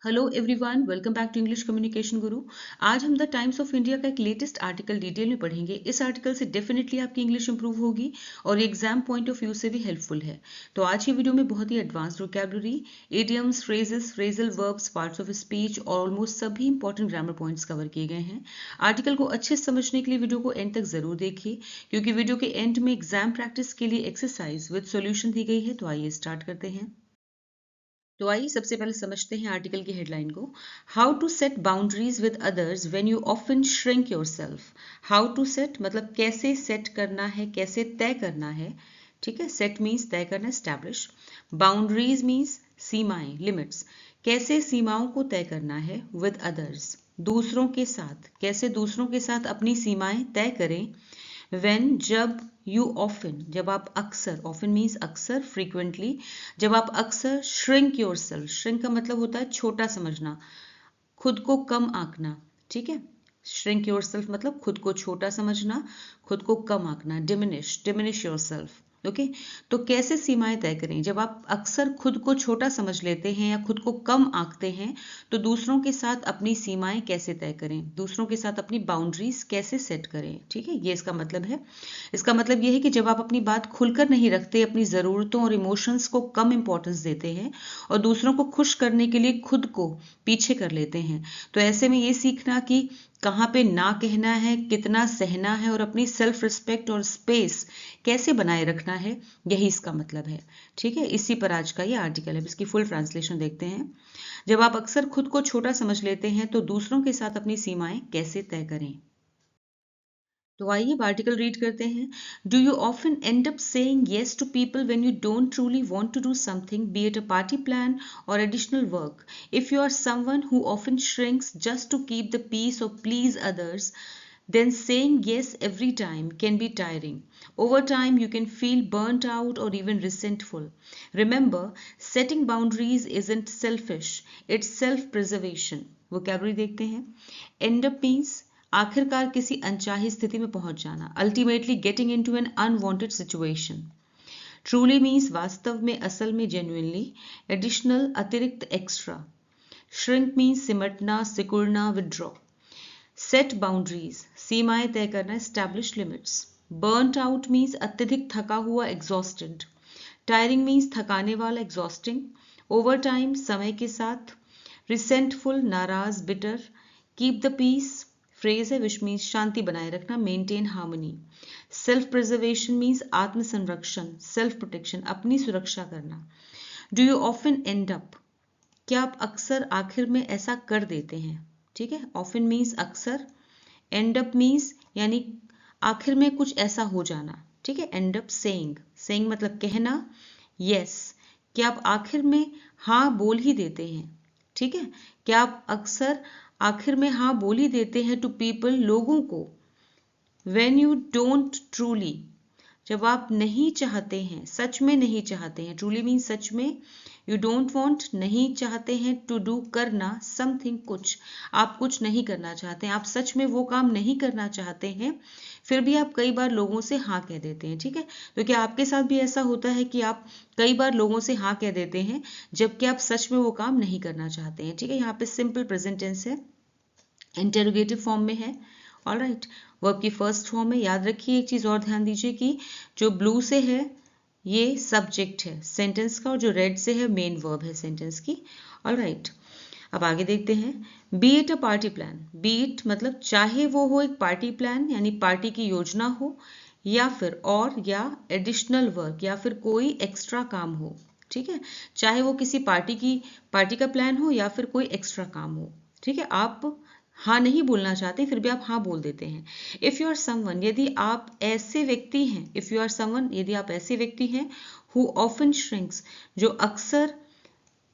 Hello everyone, welcome back to English communication guru. आज हम the times of India का एक लेटेस्ट आर्टिकल डिटेल में पढ़ेंगे। इस आर्टिकल से डेफिनेटली आपकी इंग्लिश इंप्रूव होगी और एग्जाम पॉइंट ऑफ व्यू से भी हेल्पफुल है। तो आज की वीडियो में बहुत ही advance vocabulary, idioms, phrases, phrasal verbs, parts of speech और ऑलमोस्ट सभी इंपॉर्टेंट ग्रामर पॉइंट्स कवर किए गए हैं। आर्टिकल को अच्छे से समझने के लिए वीडियो को एंड तक जरूर देखिए, क्योंकि वीडियो के एंड में एग्जाम प्रैक्टिस के लिए एक्सरसाइज विद सॉल्यूशन दी गई है। तो आइए स्टार्ट करते हैं। तो आइए सबसे पहले समझते हैं आर्टिकल की हेडलाइन को। How to set boundaries with others when you often shrink yourself. How to set मतलब कैसे सेट करना है, कैसे तय करना है। ठीक है, सेट मीन्स तय करना, एस्टैब्लिश। बाउंड्रीज मीन्स सीमाएं, लिमिट्स। कैसे सीमाओं को तय करना है, विद अदर्स, दूसरों के साथ। कैसे दूसरों के साथ अपनी सीमाएं तय करें। when, जब, you often, जब आप अक्सर, often means अक्सर, frequently, जब आप अक्सर shrink yourself, shrink का मतलब होता है छोटा समझना, खुद को कम आंकना। ठीक है, shrink yourself मतलब खुद को छोटा समझना, खुद को कम आंकना, diminish yourself। ओके, तो कैसे सीमाएं तय करें। जब आप अक्सर खुद को छोटा समझ लेते हैं या खुद को कम आंकते हैं, तो दूसरों के साथ अपनी सीमाएं कैसे तय करें, दूसरों के साथ अपनी बाउंड्रीज कैसे सेट करें। ठीक है, ये इसका मतलब है। इसका मतलब ये है कि जब आप अपनी बात खुलकर नहीं रखते, अपनी ज़रूरतों और इमोशंस को कम इंपॉर्टेंस देते हैं और दूसरों को खुश करने के लिए खुद को पीछे कर लेते हैं, तो ऐसे में ये सीखना कि कहाँ पे ना कहना है, कितना सहना है और अपनी सेल्फ रिस्पेक्ट और स्पेस कैसे बनाए रखना है, यही इसका मतलब है। ठीक है, इसी पर आज का ये आर्टिकल है। इसकी फुल ट्रांसलेशन देखते हैं। जब आप अक्सर खुद को छोटा समझ लेते हैं, तो दूसरों के साथ अपनी सीमाएं कैसे तय करें। तो आइए आर्टिकल रीड करते हैं। Do you often end up saying yes to people when you don't truly want to do something, be it a party plan or additional work? If you are someone who often shrinks just to keep the peace or please others, then saying yes every time can be tiring. Over time, you can feel burnt out or even resentful. Remember, setting boundaries isn't selfish, it's self-preservation. Vocabulary देखते हैं। End up means आखिरकार किसी अनचाही स्थिति में पहुंच जाना, ultimately getting into an unwanted situation. Truly means वास्तव में, असल में, जेन्युइनली। एडिशनल अतिरिक्त, एक्स्ट्रा। श्रिंक मीन्स सिमटना, सिकुड़ना, विड्रॉ। सेट बाउंड्रीज सीमाएं तय करना, establish limits. Burnt out means अत्यधिक थका हुआ, एग्जॉस्टेड। टायरिंग मीन्स थकाने वाला, एग्जॉस्टिंग। ओवर टाइम समय के साथ। रिसेंटफुल नाराज, bitter. Keep the peace phrase है विच मीन्स शांति बनाए रखना, maintain harmony. Self preservation means आत्म संरक्षण, सेल्फ प्रोटेक्शन, अपनी सुरक्षा करना। Do you often end up, क्या आप अक्सर आखिर में ऐसा कर देते हैं। ठीक है, ऑफन मीन्स अक्सर, एंड अप मीन्स यानी आखिर में कुछ ऐसा हो जाना। ठीक है, एंड अप सेइंग, सेइंग मतलब कहना। यस, क्या आप आखिर में हाँ बोल ही देते हैं। ठीक है, क्या आप अक्सर आखिर में हाँ बोल ही देते हैं टू पीपल, लोगों को। व्हेन यू डोंट ट्रूली, जब आप नहीं चाहते हैं, सच में नहीं चाहते हैं। ट्रूली मीन्स सच में। यू डोंट वॉन्ट नहीं चाहते हैं, टू डू करना, समथिंग कुछ, आप कुछ नहीं करना चाहते हैं, आप सच में वो काम नहीं करना चाहते हैं, फिर भी आप कई बार लोगों से हाँ कह देते हैं। ठीक है, तो क्या आपके साथ भी ऐसा होता है कि आप कई बार लोगों से हाँ कह देते हैं जबकि आप सच में वो काम नहीं करना चाहते हैं। ठीक है, यहाँ पे सिंपल प्रेजेंट टेंस है, इंटेरोगेटिव फॉर्म में है। ऑलराइट, वर्ब की फर्स्ट फॉर्म में। याद रखिए एक चीज और ध्यान दीजिए कि जो ब्लू से है ये सब्जेक्ट है सेंटेंस का और जो रेड से है मेन वर्ब है सेंटेंस की। ऑलराइट, अब आगे देखते हैं। B it a party plan, B it मतलब चाहे वो हो एक पार्टी प्लान यानी पार्टी की योजना हो, या फिर और या एडिशनल वर्क या फिर कोई एक्स्ट्रा काम हो। ठीक है, चाहे वो किसी पार्टी का प्लान हो या फिर कोई एक्स्ट्रा काम हो। ठीक है, आप हाँ नहीं बोलना चाहते फिर भी आप हाँ बोल देते हैं। इफ यू आर समवन, यदि आप ऐसे व्यक्ति हैं, इफ यू आर समवन यदि आप ऐसे व्यक्ति हैं, हु ऑफन श्रिंक्स जो अक्सर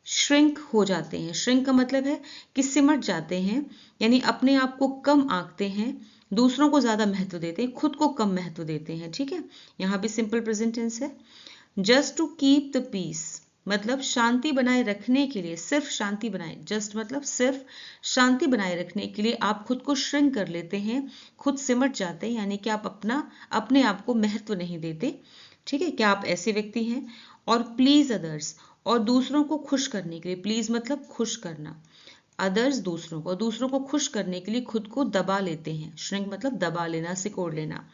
श्रिंक हो जाते हैं। श्रिंक का मतलब है कि सिमट जाते हैं, यानी अपने आप को कम आंकते हैं, दूसरों को ज्यादा महत्व देते हैं, खुद को कम महत्व देते हैं। ठीक है, यहाँ भी सिंपल प्रेजेंट टेंस है। Just to keep the peace मतलब शांति बनाए रखने के लिए, सिर्फ शांति बनाए, जस्ट मतलब सिर्फ शांति बनाए रखने के लिए आप खुद को श्रिंक कर लेते हैं, खुद सिमट जाते हैं, यानी कि आप अपने आप को महत्व नहीं देते। ठीक है, क्या आप ऐसे व्यक्ति हैं। और प्लीज अदर्स, और दूसरों को खुश करने के लिए, प्लीज मतलब खुश करना। अदर्स दूसरों को, दूसरों को खुश करने के लिए खुद को दबा लेते हैं। श्रिंक मतलब दबा लेना, सिकोड़ लेना।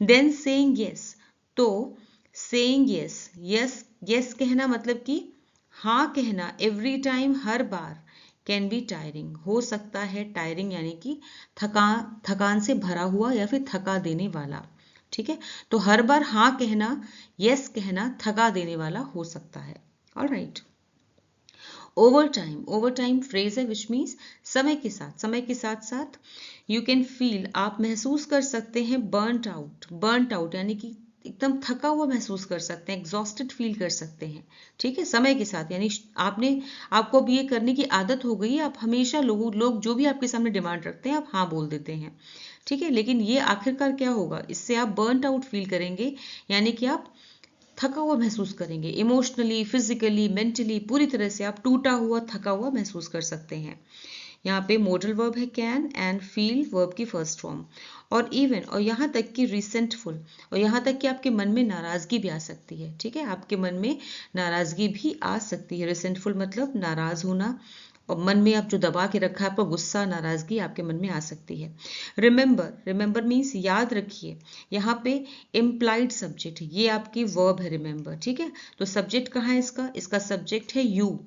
देन सेइंग यस, तो सेइंग यस, यस यस कहना मतलब कि हाँ कहना every time, her bar, can be tiring, हो सकता है टायरिंग यानी कि थकान से भरा हुआ या फिर थका देने वाला। ठीक है, तो हर बार हाँ कहना, यस कहना थका देने वाला हो सकता है। ऑलराइट, ओवर टाइम फ्रेज है विच मीन्स समय के साथ साथ यू कैन फील, आप महसूस कर सकते हैं बर्नट आउट यानी कि एकदम थका हुआ महसूस कर सकते हैं, एग्जॉस्टेड फील कर सकते हैं। ठीक है, समय के साथ यानी आपको अब ये करने की आदत हो गई है, आप हमेशा लोग जो भी आपके सामने डिमांड रखते हैं आप हाँ बोल देते हैं। ठीक है, लेकिन ये आखिरकार क्या होगा, इससे आप बर्नट आउट फील करेंगे, यानी कि आप थका हुआ महसूस करेंगे, इमोशनली, फिजिकली, मेंटली, पूरी तरह से आप टूटा हुआ, थका हुआ महसूस कर सकते हैं। यहाँ पे मॉडल वर्ब है कैन, एंड फील वर्ब की फर्स्ट फॉर्म, और इवन, और यहाँ तक कि रिसेंटफुल, और यहाँ तक कि आपके मन में नाराजगी भी आ सकती है। ठीक है, आपके मन में नाराजगी भी आ सकती है। रिसेंटफुल मतलब नाराज होना, और मन में आप जो दबा के रखा है आपका गुस्सा, नाराजगी आपके मन में आ सकती है। रिमेंबर मीन्स याद रखिए, यहाँ पे इम्प्लाइड सब्जेक्ट, ये आपकी वर्ब है रिमेंबर। ठीक है, तो सब्जेक्ट कहाँ है इसका सब्जेक्ट है यू,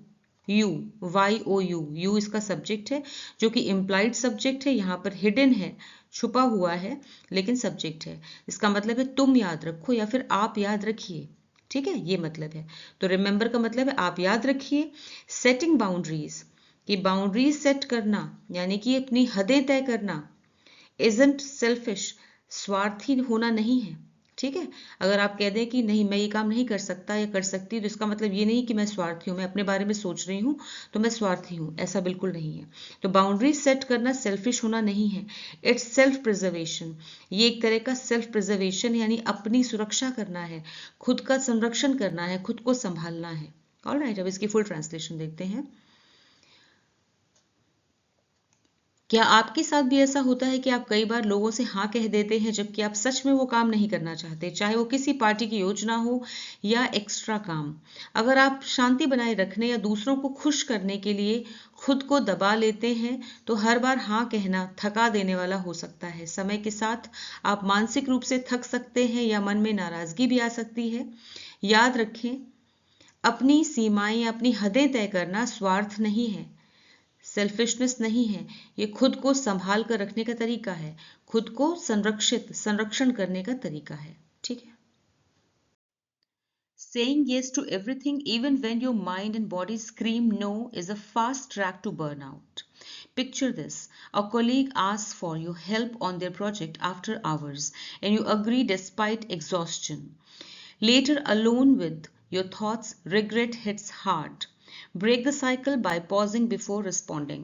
यू इसका सब्जेक्ट है, जो कि इम्प्लाइड सब्जेक्ट है, यहाँ पर हिडन है, छुपा हुआ है, लेकिन सब्जेक्ट है। इसका मतलब है तुम याद रखो या फिर आप याद रखिए। ठीक है, ये मतलब है। तो रिमेंबर का मतलब है आप याद रखिए। सेटिंग बाउंड्रीज, कि बाउंड्रीज सेट करना यानी कि अपनी हदें तय करना। इजंट सेल्फिश, स्वार्थी होना नहीं है। ठीक है, अगर आप कह दें कि नहीं मैं ये काम नहीं कर सकता या कर सकती, तो इसका मतलब ये नहीं कि मैं स्वार्थी हूँ, मैं अपने बारे में सोच रही हूँ तो मैं स्वार्थी हूँ, ऐसा बिल्कुल नहीं है। तो बाउंड्रीज सेट करना सेल्फिश होना नहीं है, इट्स सेल्फ प्रिजर्वेशन, ये एक तरह का सेल्फ प्रिजर्वेशन यानी अपनी सुरक्षा करना है, खुद का संरक्षण करना है, खुद को संभालना है। ऑलराइट, अब इसकी फुल ट्रांसलेशन देखते हैं। क्या आपके साथ भी ऐसा होता है कि आप कई बार लोगों से हाँ कह देते हैं जबकि आप सच में वो काम नहीं करना चाहते, चाहे वो किसी पार्टी की योजना हो या एक्स्ट्रा काम। अगर आप शांति बनाए रखने या दूसरों को खुश करने के लिए खुद को दबा लेते हैं तो हर बार हाँ कहना थका देने वाला हो सकता है। समय के साथ आप मानसिक रूप से थक सकते हैं या मन में नाराजगी भी आ सकती है। याद रखें, अपनी सीमाएं या अपनी हदें तय करना स्वार्थ नहीं है, सेल्फिशनेस नहीं है, ये खुद को संभाल कर रखने का तरीका है, खुद को संरक्षण करने का तरीका है। ठीक है, Saying yes to everything even when your mind and body scream no is a fast track to burnout. Picture this: a colleague asks for your help on their project after hours and you agree despite exhaustion. Later, alone with your thoughts, regret hits hard. Break the cycle by pausing before responding.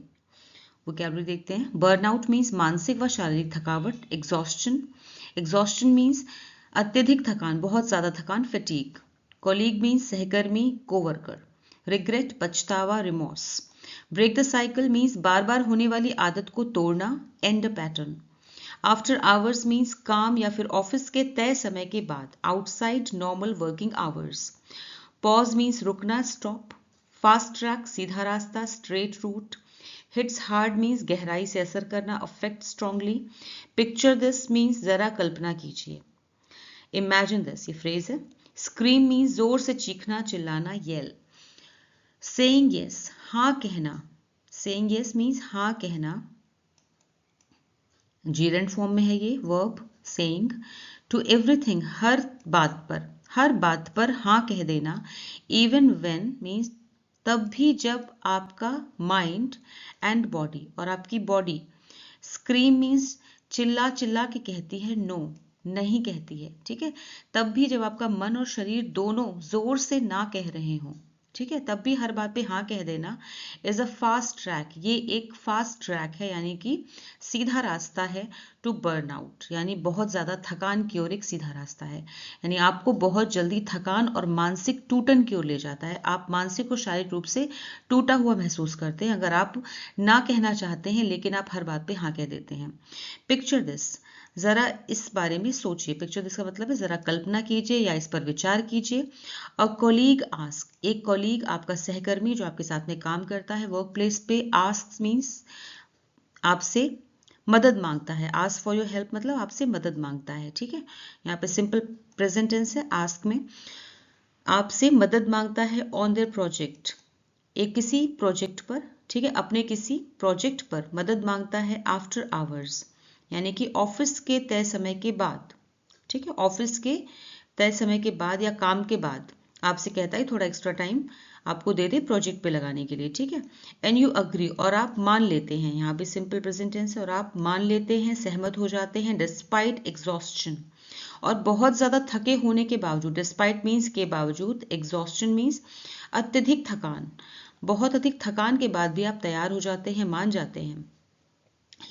Vocabulary देखते हैं। Burnout means मानसिक व शारीरिक थकावट। Exhaustion means अत्यधिक थकान, बहुत ज्यादा थकान, फटीग। कॉलीग मीन्स सहकर्मी, कोवर्कर। रिग्रेट पछतावा, remorse. Break the cycle means बार बार होने वाली आदत को तोड़ना, end a pattern. After hours means काम या फिर ऑफिस के तय समय के बाद, outside normal working hours. Pause means रुकना, स्टॉप। फास्ट ट्रैक सीधा रास्ता, straight route. Hits hard means गहराई से असर करना, affect strongly. Picture this means जरा कल्पना कीजिए। इमेजिन दिस, ये फ्रेज है। स्क्रीम मीन्स जोर से चीखना, चिल्लाना, येल। सेइंग यस, हाँ कहना। सेइंग यस मीन्स हाँ कहना, जीरेंट फॉर्म में है ये वर्ब सेइंग। टू एवरीथिंग, हर बात पर हाँ कह देना। इवन व्हेन मीन्स तब भी जब आपका माइंड एंड बॉडी, और आपकी बॉडी, स्क्रीम मीन्स चिल्ला चिल्ला के कहती है नो, नहीं कहती है। ठीक है, तब भी जब आपका मन और शरीर दोनों जोर से ना कह रहे हों, ठीक है, तब भी हर बात पे हाँ कह देना इज अ फास्ट ट्रैक, ये एक फास्ट ट्रैक है यानी कि सीधा रास्ता है टू बर्न आउट, यानी बहुत ज्यादा थकान की ओर एक सीधा रास्ता है, यानी आपको बहुत जल्दी थकान और मानसिक टूटन की ओर ले जाता है। आप मानसिक और शारीरिक रूप से टूटा हुआ महसूस करते हैं अगर आप ना कहना चाहते हैं लेकिन आप हर बात पे हाँ कह देते हैं। पिक्चर दिस, जरा इस बारे में सोचिए। पिक्चर दिस का मतलब है जरा कल्पना कीजिए या इस पर विचार कीजिए। अ कॉलीग आस्क, एक कॉलीग आपका सहकर्मी जो आपके साथ में काम करता है वर्क प्लेस पे, आस्क मीन्स आपसे मदद मांगता है। आस्क फॉर योर हेल्प मतलब आपसे मदद मांगता है, ठीक है। यहाँ पे सिंपल प्रेजेंट टेंस है। आस्क में आपसे मदद मांगता है ऑन देयर प्रोजेक्ट, एक किसी प्रोजेक्ट पर, ठीक है, अपने किसी प्रोजेक्ट पर मदद मांगता है आफ्टर आवर्स, यानी कि ऑफिस के तय समय के बाद, ठीक है, ऑफिस के तय समय के बाद या काम के बाद आपसे कहता है थोड़ा एक्स्ट्रा टाइम आपको दे दे प्रोजेक्ट पे लगाने के लिए, ठीक है। एंड यू अग्री, और आप मान लेते हैं, यहाँ पे सिंपल प्रेजेंट टेंस है, और आप मान लेते हैं, सहमत हो जाते हैं, डिस्पाइट एग्जॉस्शन, और बहुत ज्यादा थके होने के बावजूद, डिस्पाइट मीन्स के बावजूद, एग्जॉस्शन मीन्स अत्यधिक थकान, बहुत अधिक थकान के बाद भी आप तैयार हो जाते हैं, मान जाते हैं।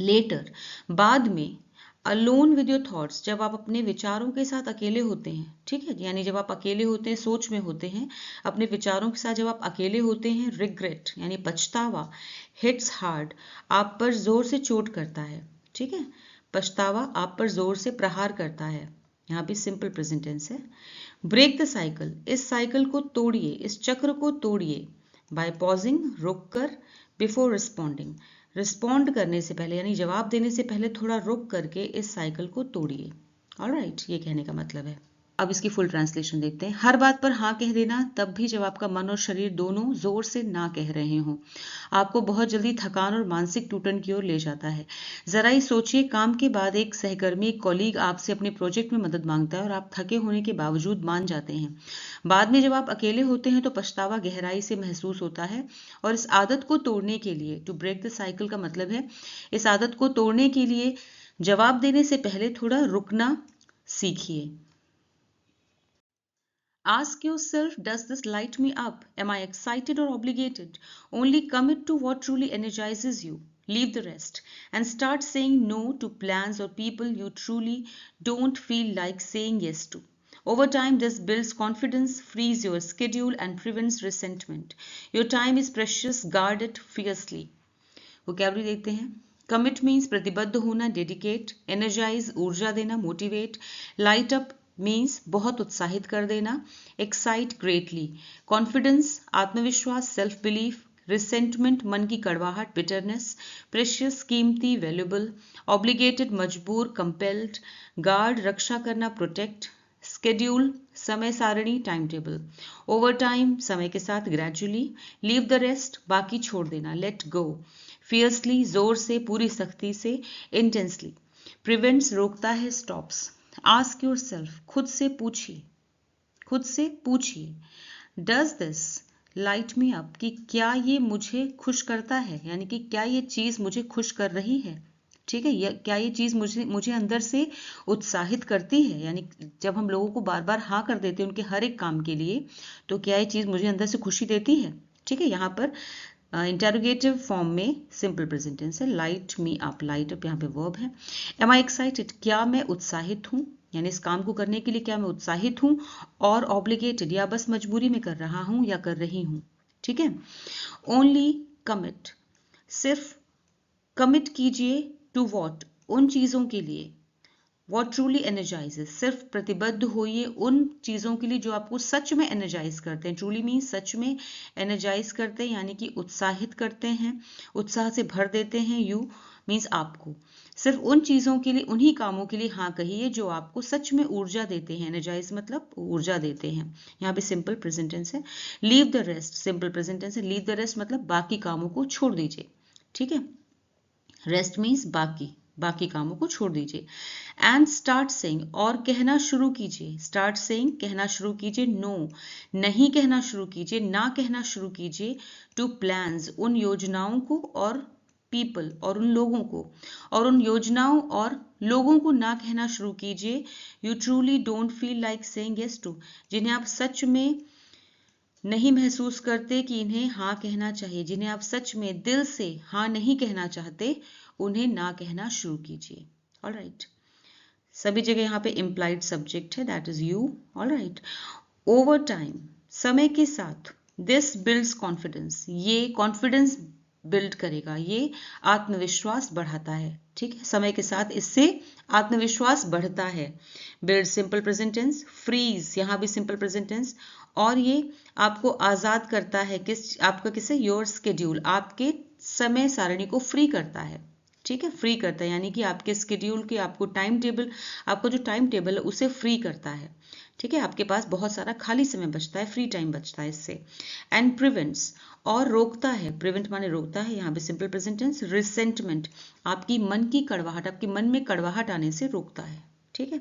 लेटर, बाद में, अलोन विद योर थॉट्स, जब आप अपने विचारों के साथ अकेले होते हैं, ठीक है, यानी जब आप अकेले होते हैं, सोच में होते हैं, अपने विचारों के साथ जब आप अकेले होते हैं, रिग्रेट यानी पछतावा, हिट्स हार्ड, आप पर जोर से चोट करता है, ठीक है, पछतावा आप पर जोर से प्रहार करता है, यहाँ भी सिंपल प्रेजेंट टेंस है। ब्रेक द साइकिल, इस साइकिल को तोड़िए, इस चक्र को तोड़िए, बाय पॉजिंग, रुक कर, बिफोर रिस्पॉन्डिंग, रिस्पॉन्ड करने से पहले यानी जवाब देने से पहले थोड़ा रुक करके इस साइकिल को तोड़िए। ऑलराइट, ये कहने का मतलब है। अब इसकी फुल ट्रांसलेशन देखते हैं। हर बात पर हाँ कह देना, तब भी जब आपका मन और शरीर दोनों जोर से ना कह रहे हों, आपको बहुत जल्दी थकान और मानसिक टूटन की ओर ले जाता है। जरा ही सोचिए, काम के बाद एक सहकर्मी, एक कॉलीग आपसे अपने प्रोजेक्ट में मदद मांगता है और आप थके होने के बावजूद मान जाते हैं। बाद में जब आप अकेले होते हैं तो पछतावा गहराई से महसूस होता है, और इस आदत को तोड़ने के लिए, टू ब्रेक द साइकिल का मतलब है इस आदत को तोड़ने के लिए जवाब देने से पहले थोड़ा रुकना सीखिए। Ask yourself, does this light me up? Am I excited or obligated? Only commit to what truly energizes you. Leave the rest and start saying no to plans or people you truly don't feel like saying yes to. Over time, this builds confidence, frees your schedule, and prevents resentment. Your time is precious, guard it fiercely. Vocabulary देखते हैं। Commit means प्रतिबद्ध होना, dedicate, energise ऊर्जा देना, motivate, light up means बहुत उत्साहित कर देना, एक्साइट ग्रेटली, कॉन्फिडेंस आत्मविश्वास, सेल्फ बिलीफ, रिसेंटमेंट मन की कड़वाहट, बिटरनेस, प्रेशियस कीमती, वैल्यूबल, ऑब्लिगेटेड मजबूर, कंपेल्ड, गार्ड रक्षा करना, प्रोटेक्ट, स्केड्यूल समय सारणी, टाइम टेबल, ओवर टाइम समय के साथ, ग्रेजुअली, लीव द रेस्ट बाकी छोड़ देना, लेट गो, फियर्सली जोर से, पूरी सख्ती से, इंटेंसली, प्रिवेंट्स रोकता है, स्टॉप्स। आस्क योरसेल्फ, खुद से पूछिए, खुद से पूछिए, does this light me up, कि क्या ये मुझे खुश करता है, यानी कि क्या ये चीज मुझे खुश कर रही है, ठीक है, क्या ये चीज मुझे अंदर से उत्साहित करती है, यानी जब हम लोगों को बार बार हाँ कर देते हैं उनके हर एक काम के लिए, तो क्या ये चीज मुझे अंदर से खुशी देती है, ठीक है। यहाँ पर इंटेरोगेटिव फॉर्म में सिंपल प्रेजेंट टेंस है। Light me up, light up यहाँ पे वर्ब है। एम आई एक्साइटेड, क्या मैं उत्साहित हूँ, यानी इस काम को करने के लिए क्या मैं उत्साहित हूँ, और ऑब्लिगेटेड या बस मजबूरी में कर रहा हूँ या कर रही हूँ, ठीक है। ओनली कमिट, सिर्फ कमिट कीजिए, टू वॉट, उन चीजों के लिए, वॉट ट्रूली एनर्जाइजेस, सिर्फ प्रतिबद्ध होइए उन चीजों के लिए जो आपको सच में एनर्जाइज करते हैं। ट्रूली मीन्स सच में एनर्जाइज करते हैं, यानी कि उत्साहित करते हैं, उत्साह से भर देते हैं। यू मीन्स आपको, सिर्फ उन चीजों के लिए, उन्हीं कामों के लिए हाँ कहिए जो आपको सच में ऊर्जा देते हैं। एनर्जाइज मतलब ऊर्जा देते हैं। यहाँ पे सिंपल प्रेजेंट टेंस है। Leave the rest, simple present tense है। लीव द रेस्ट मतलब बाकी कामों को छोड़ दीजिए, ठीक है। रेस्ट मीन्स बाकी, बाकी कामों को छोड़ दीजिए। एंड स्टार्ट सेइंग, और कहना शुरू कीजिए। स्टार्ट सेइंग कहना शुरू कीजिए। नो नहीं कहना शुरू कीजिए, ना कहना शुरू कीजिए। टू प्लान्स उन योजनाओं को, और पीपल और उन लोगों को, और उन योजनाओं और लोगों को ना कहना शुरू कीजिए। You truly don't feel like saying yes to, जिन्हें आप सच में नहीं महसूस करते कि इन्हें हाँ कहना चाहिए, जिन्हें आप सच में दिल से हाँ नहीं कहना चाहते, उन्हें ना कहना शुरू कीजिए। ऑलराइट, सभी जगह यहाँ पे इम्प्लाइड सब्जेक्ट है, that is you. Alright, over time समय के साथ, दिस बिल्ड्स कॉन्फिडेंस, ये कॉन्फिडेंस बिल्ड करेगा, ये आत्मविश्वास बढ़ाता है। ठीक है, समय के साथ इससे आत्मविश्वास बढ़ता है। Build simple present tense, freeze यहाँ भी सिंपल प्रेजेंट टेंस, और ये आपको आजाद करता है आपका किसे, योर स्केड्यूल, आपके समय सारणी को फ्री करता है। ठीक है, फ्री करता है यानी कि आपके स्केड्यूल के आपको टाइम टेबल, आपका जो टाइम टेबल है उसे फ्री करता है। ठीक है, आपके पास बहुत सारा खाली समय बचता है, फ्री टाइम बचता है इससे। एंड प्रिवेंट्स, और रोकता है, प्रिवेंट माने रोकता है, यहाँ पे सिंपल प्रेजेंट टेंस। रिसेंटमेंट, आपकी मन की कड़वाहट, आपके मन में कड़वाहट आने से रोकता है। ठीक है,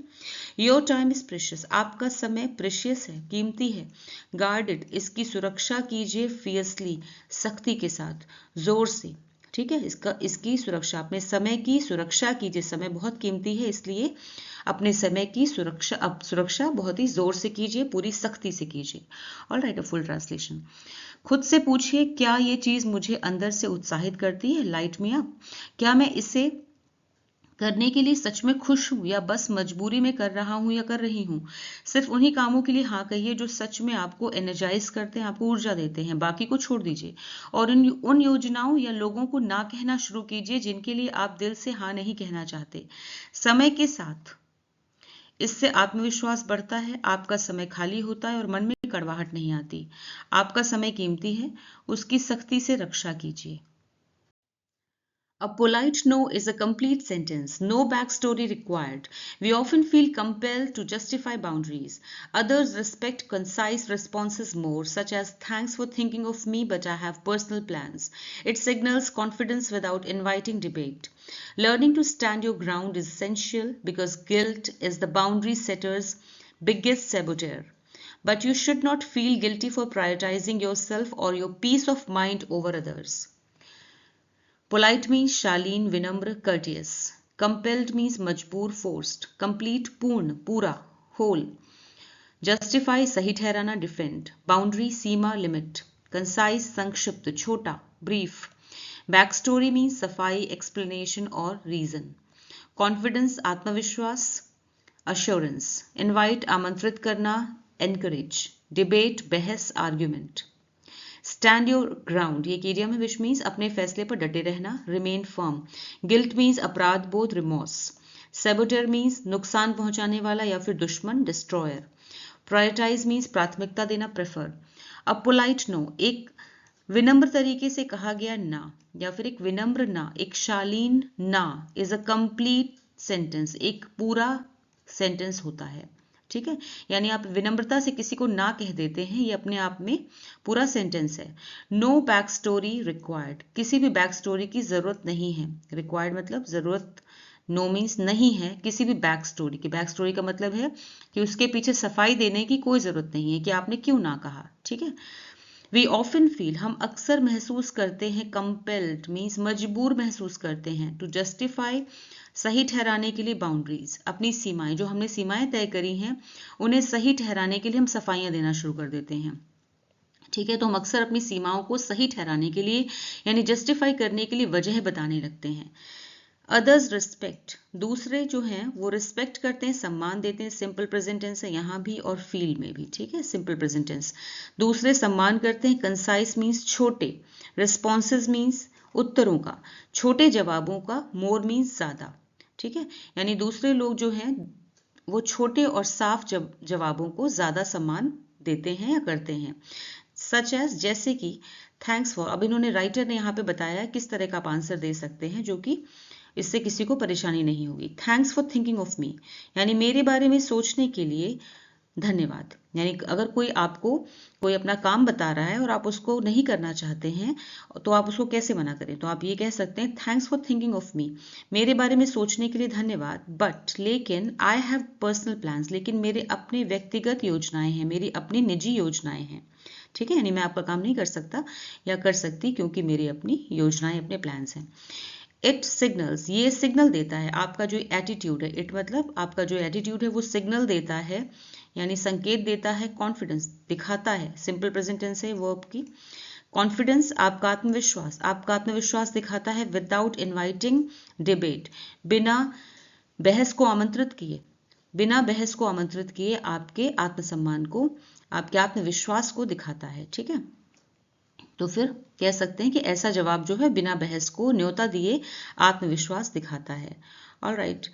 योर टाइम इज प्रेशियस, आपका समय प्रेशियस है, कीमती है। गार्ड इट, इसकी सुरक्षा कीजिए, फियर्सली, सख्ती के साथ, जोर से। ठीक है, इसकी सुरक्षा, अपने समय की सुरक्षा कीजिए, समय बहुत कीमती है इसलिए अपने समय की सुरक्षा बहुत ही जोर से कीजिए, पूरी सख्ती से कीजिए। All right, a full translation. खुद से पूछिए, क्या ये चीज मुझे अंदर से उत्साहित करती है, लाइट मी अप? क्या मैं इसे करने के लिए सच में खुश हूं, या बस मजबूरी में कर रहा हूं या कर रही हूं? सिर्फ उन्हीं कामों के लिए हाँ कहिए जो सच में आपको एनर्जाइज करते हैं, आपको ऊर्जा देते हैं, बाकी को छोड़ दीजिए। और उन योजनाओं या लोगों को ना कहना शुरू कीजिए जिनके लिए आप दिल से हाँ नहीं कहना चाहते। समय के साथ इससे आत्मविश्वास बढ़ता है, आपका समय खाली होता है और मन में कड़वाहट नहीं आती। आपका समय कीमती है, उसकी सख्ती से रक्षा कीजिए। A polite no is a complete sentence, no backstory required. We often feel compelled to justify boundaries. Others respect concise responses more, such as thanks for thinking of me, but I have personal plans. It signals confidence without inviting debate. Learning to stand your ground is essential because guilt is the boundary setter's biggest saboteur. But you should not feel guilty for prioritizing yourself or your peace of mind over others. Polite means शालीन, विनम्र, courteous. Compelled means मजबूर, forced. Complete, पूर्ण, पूरा, whole. Justify, सही ठहराना, defend. Boundary, सीमा, limit. Concise, संक्षिप्त, छोटा, brief. Backstory means सफाई, explanation और reason. Confidence, आत्मविश्वास, assurance. Invite, आमंत्रित करना, encourage. Debate, बहस, argument. स्टैंड योर ग्राउंड, ये एक इडियम है विच मीन्स अपने फैसले पर डटे रहना, रिमेन फर्म. गिल्ट मीन्स अपराध बोध, रिमोर्स. सेबोटर मीन्स नुकसान पहुंचाने वाला या फिर दुश्मन, डिस्ट्रॉयर. प्रायोरिटाइज मीन्स प्राथमिकता देना, प्रेफर. अ पोलाइट नो, एक विनम्र तरीके से कहा गया ना, या फिर एक विनम्र ना, एक शालीन ना, इज अ कंप्लीट सेंटेंस, एक पूरा सेंटेंस होता है। ठीक है, यानी आप विनम्रता से किसी को ना कह देते हैं, ये अपने आप में पूरा सेंटेंस है। नो बैक स्टोरी रिक्वायर्ड, किसी भी बैक स्टोरी की जरूरत नहीं है। रिक्वायर्ड मतलब जरूरत, नो मीन्स नहीं है किसी भी बैक स्टोरी की। बैक स्टोरी का मतलब है कि उसके पीछे सफाई देने की कोई जरूरत नहीं है कि आपने क्यों ना कहा। ठीक है, वी ऑफन फील, हम अक्सर महसूस करते हैं, कंपेल्ड मीन्स मजबूर महसूस करते हैं, टू जस्टिफाई सही ठहराने के लिए, बाउंड्रीज अपनी सीमाएं, जो हमने सीमाएं तय करी हैं उन्हें सही ठहराने के लिए हम सफाइयां देना शुरू कर देते हैं। ठीक है, तो हम अक्सर अपनी सीमाओं को सही ठहराने के लिए यानी जस्टिफाई करने के लिए वजह बताने लगते हैं। अदर्स रिस्पेक्ट, दूसरे जो हैं वो रिस्पेक्ट करते हैं, सम्मान देते हैं, सिंपल प्रेजेंट टेंस है यहाँ भी और फील में भी। ठीक है, सिंपल प्रेजेंट टेंस, दूसरे सम्मान करते हैं। कंसाइज मीन्स छोटे, रिस्पॉन्सेज मीन्स उत्तरों का, छोटे जवाबों का, मोर मीन्स ज्यादा। ठीक है, यानी दूसरे लोग जो हैं वो छोटे और साफ जवाबों को ज्यादा सम्मान देते हैं या करते हैं। सच एज, जैसे कि थैंक्स फॉर, अब इन्होंने राइटर ने यहाँ पे बताया किस तरह का आप आंसर दे सकते हैं जो कि इससे किसी को परेशानी नहीं होगी। Thanks for thinking of me, यानी मेरे बारे में सोचने के लिए धन्यवाद। यानी अगर कोई आपको कोई अपना काम बता रहा है और आप उसको नहीं करना चाहते हैं तो आप उसको कैसे मना करें, तो आप ये कह सकते हैं thanks for thinking of me, मेरे बारे में सोचने के लिए धन्यवाद, बट लेकिन आई हैव पर्सनल प्लान्स, लेकिन मेरे अपने व्यक्तिगत योजनाएं हैं, मेरी अपनी निजी योजनाएं हैं। ठीक है, यानी मैं आपका काम नहीं कर सकता या कर सकती क्योंकि मेरी अपनी योजनाएं, अपने प्लान्स हैं। इट सिग्नल्स, ये सिग्नल देता है, आपका जो एटीट्यूड है, इट मतलब आपका जो एटीट्यूड है वो सिग्नल देता है यानी संकेत देता है, कॉन्फिडेंस दिखाता है, सिंपल प्रेजेंट टेंस है वर्ब की। कॉन्फिडेंस आपका आत्मविश्वास दिखाता है, विदाउट इनवाइटिंग डिबेट, बिना बहस को आमंत्रित किए आपके आत्मसम्मान को, आपके आत्मविश्वास को दिखाता है। ठीक है, तो फिर कह सकते हैं कि ऐसा जवाब जो है बिना बहस को न्योता दिए आत्मविश्वास दिखाता है। Alright,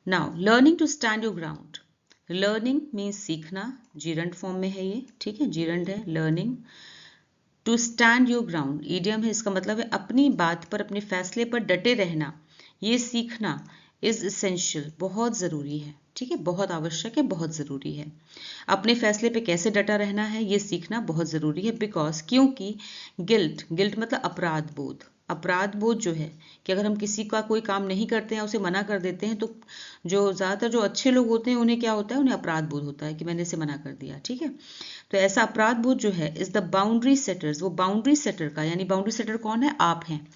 now learning to stand your ground. Learning means सीखना, जीरंड फॉर्म में है ये, ठीक है, जीरंड है learning. To stand your ground idiom है, इसका मतलब है अपनी बात पर, अपने फैसले पर डटे रहना। ये सीखना इज इसेंशियल, बहुत जरूरी है, ठीक है, बहुत आवश्यक है, बहुत जरूरी है। अपने फैसले पे कैसे डटा रहना है ये सीखना बहुत जरूरी है, बिकॉज क्योंकि गिल्ट, गिल्ट मतलब अपराध बोध, अपराध बोध जो है कि अगर हम किसी का कोई काम नहीं करते हैं, उसे मना कर देते हैं, तो जो ज्यादातर जो अच्छे लोग होते हैं उन्हें क्या होता है, उन्हें अपराध बोध होता है कि मैंने इसे मना कर दिया, ठीक है। तो ऐसा अपराध बोध जो है इज द बाउंड्री सेटर्स, वो बाउंड्री सेटर का, यानी बाउंड्री सेटर कौन है, आप हैं।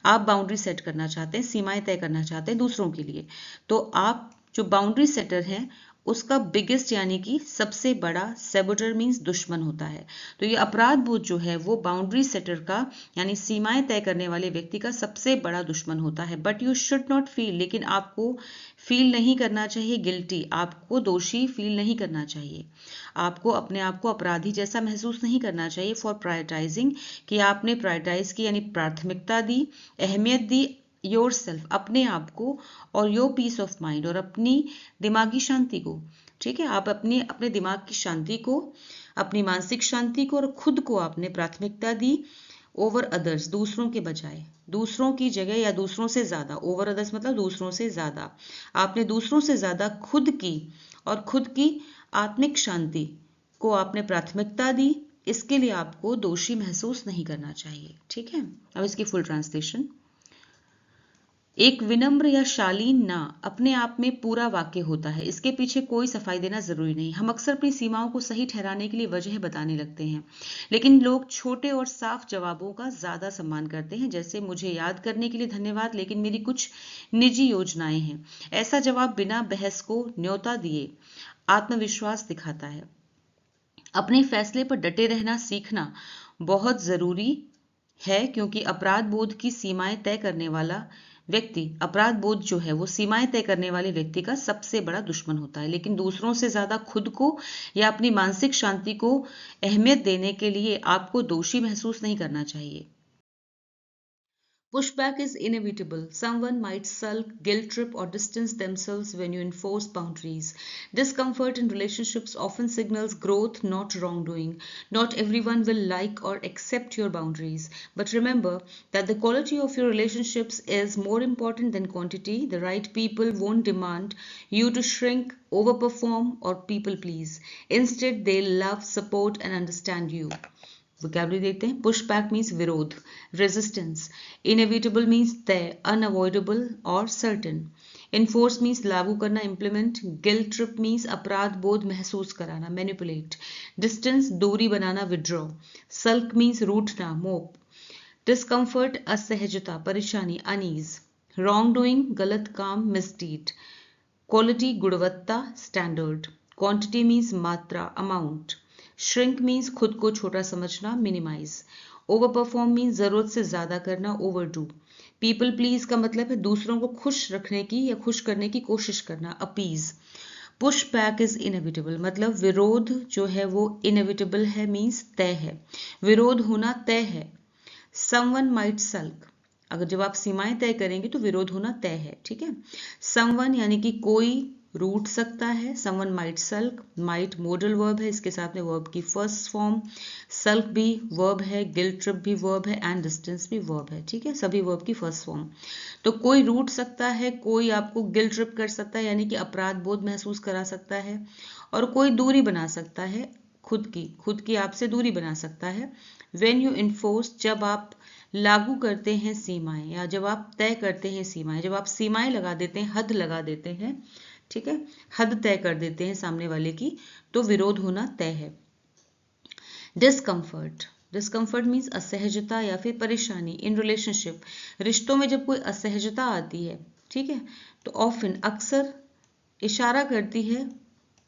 आप बाउंड्री सेट करना चाहते हैं, सीमाएं तय करना चाहते हैं दूसरों के लिए, तो आप जो बाउंड्री सेटर हैं उसका बिगेस्ट यानी कि सबसे बड़ा, सेबोटर मीन्स दुश्मन होता है। तो ये अपराध बोध जो है वो बाउंड्री सेटर का यानी सीमाएं तय करने वाले व्यक्ति का सबसे बड़ा दुश्मन होता है। But you should not feel, लेकिन आपको फील नहीं करना चाहिए गिल्टी, आपको दोषी फील नहीं करना चाहिए, आपको अपने आप को अपराधी जैसा महसूस नहीं करना चाहिए फॉर प्रायोरिटाइजिंग, कि आपने प्रायोरिटाइज की यानी प्राथमिकता दी, अहमियत दी योर सेल्फ, अपने आप को, और योर पीस ऑफ माइंड, और अपनी दिमागी शांति को, ठीक है, आप अपने अपने दिमाग की शांति को, अपनी मानसिक शांति को और खुद को आपने प्राथमिकता दी ओवर अदर्स, दूसरों के बजाय, दूसरों की जगह या दूसरों से ज्यादा, ओवर अदर्स मतलब दूसरों से ज्यादा, आपने दूसरों से ज्यादा खुद की और खुद की आत्मिक शांति को आपने प्राथमिकता दी, इसके लिए आपको दोषी महसूस नहीं करना चाहिए, ठीक है। अब इसकी फुल ट्रांसलेशन, एक विनम्र या शालीन ना अपने आप में पूरा वाक्य होता है, इसके पीछे कोई सफाई देना जरूरी नहीं। हम अक्सर अपनी सीमाओं को सही ठहराने के लिए वजह बताने लगते हैं, लेकिन लोग छोटे और साफ जवाबों का ज्यादा सम्मान करते हैं, जैसे मुझे याद करने के लिए धन्यवाद लेकिन मेरी कुछ निजी योजनाएं हैं। ऐसा जवाब बिना बहस को न्योता दिए आत्मविश्वास दिखाता है। अपने फैसले पर डटे रहना सीखना बहुत जरूरी है, क्योंकि अपराध बोध की सीमाएं तय करने वाला व्यक्ति, अपराध बोध जो है वो सीमाएं तय करने वाले व्यक्ति का सबसे बड़ा दुश्मन होता है, लेकिन दूसरों से ज्यादा खुद को या अपनी मानसिक शांति को अहमियत देने के लिए आपको दोषी महसूस नहीं करना चाहिए। Pushback is inevitable. Someone might sulk, guilt trip, or distance themselves when you enforce boundaries. Discomfort in relationships often signals growth, not wrongdoing. Not everyone will like or accept your boundaries. But remember that the quality of your relationships is more important than quantity. The right people won't demand you to shrink, overperform, or people please. Instead, they love, support, and understand you. Vocabulary देखते हैं। Push back means विरोध, resistance. Inevitable means तय, unavoidable और certain. Enforce means लागू करना, implement. Guilt trip means अपराध बोध महसूस कराना, मैनिपुलेट। डिस्टेंस दूरी बनाना, विड्रॉ। सल्क मीन्स रूठना, मोप। डिस्कम्फर्ट असहजता, परेशानी, अनईज। रॉन्ग डूइंग गलत काम, मिसडीड। क्वालिटी गुणवत्ता, स्टैंडर्ड। क्वांटिटी मीन्स मात्रा, अमाउंट। श्रिंक मीन्स खुद को छोटा समझना, मिनिमाइज। ओवर परफॉर्म मीन्स जरूरत से ज्यादा करना, ओवरडू। पीपल प्लीज का मतलब है दूसरों को खुश रखने की या खुश करने की कोशिश करना, appease. Push back is inevitable मतलब विरोध जो है वो इनएविटेबल है, मीन्स तय है, विरोध होना तय है। समवन माइट सल्क, अगर जब आप सीमाएं तय करेंगे तो विरोध होना तय है, ठीक है। समवन यानी कि कोई रूठ सकता है, someone might sulk, might modal verb है, इसके साथ में वर्ब की फर्स्ट फॉर्म, सल्क भी वर्ब है, गिल्ट ट्रिप भी वर्ब है, एंड डिस्टेंस भी वर्ब है, ठीक है, सभी वर्ब की फर्स्ट फॉर्म। तो कोई रूठ सकता है, कोई आपको गिल्ट ट्रिप कर सकता है यानी कि अपराध बोध महसूस करा सकता है, और कोई दूरी बना सकता है, खुद की आपसे दूरी बना सकता है। व्हेन यू इन्फोर्स, जब आप लागू करते हैं सीमाएं, या जब आप तय करते हैं सीमाएं, जब आप सीमाएं लगा देते हैं, हद लगा देते हैं, ठीक है, हद तय कर देते हैं सामने वाले की, तो विरोध होना तय है। डिस्कम्फर्ट, डिस्कम्फर्ट मीन्स असहजता या फिर परेशानी। इन रिलेशनशिप, रिश्तों में जब कोई असहजता आती है, ठीक है, तो ऑफन अक्सर इशारा करती है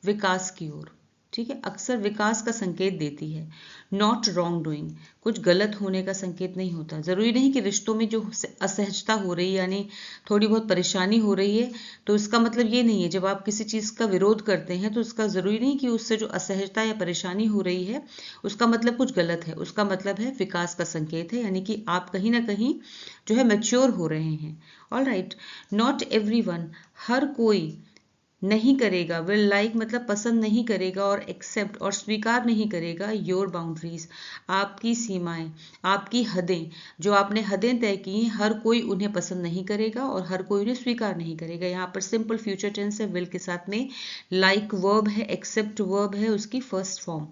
विकास की ओर, ठीक है, अक्सर विकास का संकेत देती है। नॉट रॉन्ग डूइंग, कुछ गलत होने का संकेत नहीं होता। जरूरी नहीं कि रिश्तों में जो असहजता हो रही है, यानी थोड़ी बहुत परेशानी हो रही है, तो इसका मतलब ये नहीं है, जब आप किसी चीज़ का विरोध करते हैं तो इसका ज़रूरी नहीं कि उससे जो असहजता या परेशानी हो रही है उसका मतलब कुछ गलत है। उसका मतलब है विकास का संकेत है, यानी कि आप कहीं ना कहीं जो है मैच्योर हो रहे हैं। ऑल राइट, नॉट एवरीवन, हर कोई नहीं करेगा, विल लाइक मतलब पसंद नहीं करेगा, और एक्सेप्ट और स्वीकार नहीं करेगा योर बाउंड्रीज, आपकी सीमाएं, आपकी हदें, जो आपने हदें तय की हैं, हर कोई उन्हें पसंद नहीं करेगा और हर कोई उन्हें स्वीकार नहीं करेगा। यहाँ पर सिंपल फ्यूचर टेंस है, विल के साथ में लाइक वर्ब है, एक्सेप्ट वर्ब है उसकी फर्स्ट फॉर्म।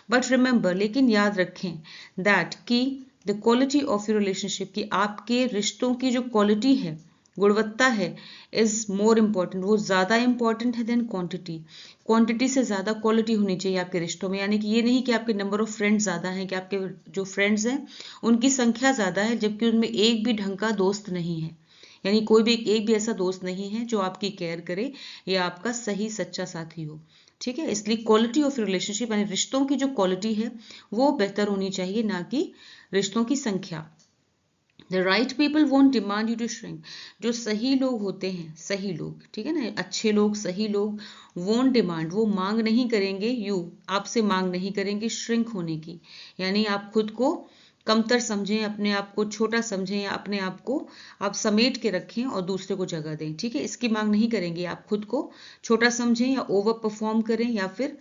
बट रिमेंबर, लेकिन याद रखें, दैट की the quality of your relationship, की आपके रिश्तों की जो क्वालिटी है, गुणवत्ता है, इज मोर इम्पॉर्टेंट, वो ज़्यादा इंपॉर्टेंट है देन क्वांटिटी। क्वांटिटी से ज़्यादा क्वालिटी होनी चाहिए आपके रिश्तों में, यानी कि ये नहीं कि आपके नंबर ऑफ फ्रेंड्स ज़्यादा हैं, कि आपके जो फ्रेंड्स हैं उनकी संख्या ज़्यादा है जबकि उनमें एक भी ढंग का दोस्त नहीं है, यानी कोई भी एक भी ऐसा दोस्त नहीं है जो आपकी केयर करे या आपका सही सच्चा साथी हो। ठीक है, इसलिए क्वालिटी ऑफ रिलेशनशिप यानी रिश्तों की जो क्वालिटी है वो बेहतर होनी चाहिए, ना कि रिश्तों की संख्या। The right people won't demand you to shrink. जो सही लोग होते हैं, सही लोग, ठीक है ना, अच्छे लोग, सही लोग, won't demand, वो मांग नहीं करेंगे, you, आपसे मांग नहीं करेंगे shrink होने की, यानी आप खुद को कमतर समझें, अपने आप को छोटा समझें, या अपने आप को आप समेट के रखें और दूसरे को जगह दें। ठीक है, इसकी मांग नहीं करेंगे, आप खुद को छोटा समझें या ओवर परफॉर्म करें या फिर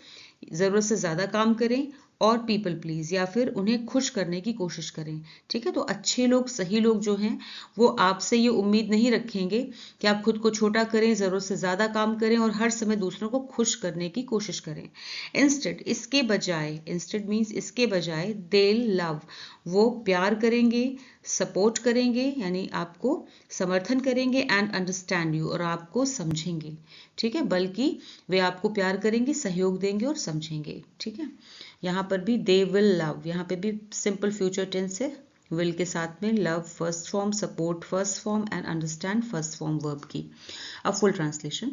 ज़रूरत से ज़्यादा काम करें और पीपल प्लीज, या फिर उन्हें खुश करने की कोशिश करें। ठीक है, तो अच्छे लोग, सही लोग जो हैं वो आपसे ये उम्मीद नहीं रखेंगे कि आप खुद को छोटा करें, ज़रूरत से ज़्यादा काम करें और हर समय दूसरों को खुश करने की कोशिश करें। इंस्टेड, इसके बजाय, इंस्टेड मीन्स इसके बजाय, दे लव, वो प्यार करेंगे, सपोर्ट करेंगे यानी आपको समर्थन करेंगे, एंड अंडरस्टैंड यू, और आपको समझेंगे। ठीक है, बल्कि वे आपको प्यार करेंगे, सहयोग देंगे और समझेंगे। ठीक है, यहाँ पर भी दे विल लव, यहाँ पे भी सिंपल फ्यूचर टेंस है, विल के साथ में love first form, support first form and understand first form verb की। अब फुल ट्रांसलेशन।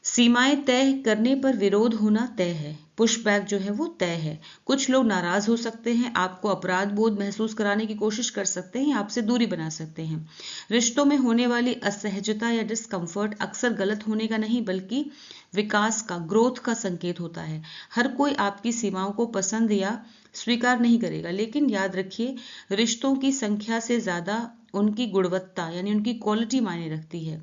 सीमाएं तय करने पर विरोध होना तय है, पुशबैक जो है वो तय है। कुछ लोग नाराज हो सकते हैं, आपको अपराध बोध महसूस कराने की कोशिश कर सकते हैं, आपसे दूरी बना सकते हैं। रिश्तों में होने वाली असहजता या डिस्कम्फर्ट अक्सर गलत होने का नहीं बल्कि विकास का, ग्रोथ का संकेत होता है। हर कोई आपकी सीमाओं को पसंद या स्वीकार नहीं करेगा, लेकिन याद रखिए, रिश्तों की संख्या से ज्यादा उनकी गुणवत्ता यानी उनकी क्वालिटी मायने रखती है।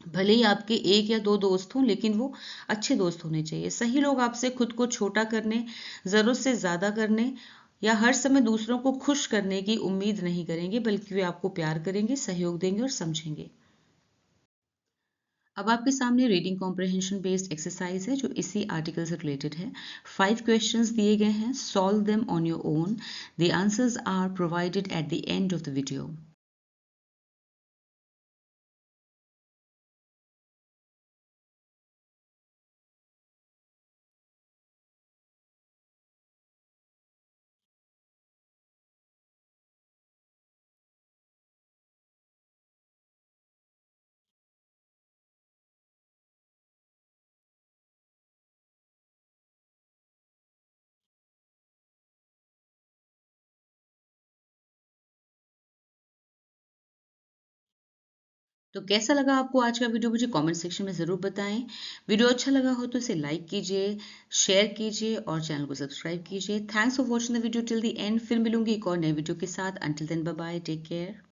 भले ही आपके एक या दो दोस्त हों, लेकिन वो अच्छे दोस्त होने चाहिए। सही लोग आपसे खुद को छोटा करने, जरूरत से ज्यादा करने या हर समय दूसरों को खुश करने की उम्मीद नहीं करेंगे, बल्कि वे आपको प्यार करेंगे, सहयोग देंगे और समझेंगे। अब आपके सामने रीडिंग कॉम्प्रिहेंशन बेस्ड एक्सरसाइज है जो इसी आर्टिकल से रिलेटेड है। 5 क्वेश्चंस दिए गए हैं, solve them on your own. The answers are provided at the end of the video. तो कैसा लगा आपको आज का वीडियो, मुझे कमेंट सेक्शन में ज़रूर बताएं। वीडियो अच्छा लगा हो तो इसे लाइक कीजिए, शेयर कीजिए और चैनल को सब्सक्राइब कीजिए। Thanks for watching the video till the end. फिर मिलूंगी एक और नए वीडियो के साथ। Until then bye bye, take care.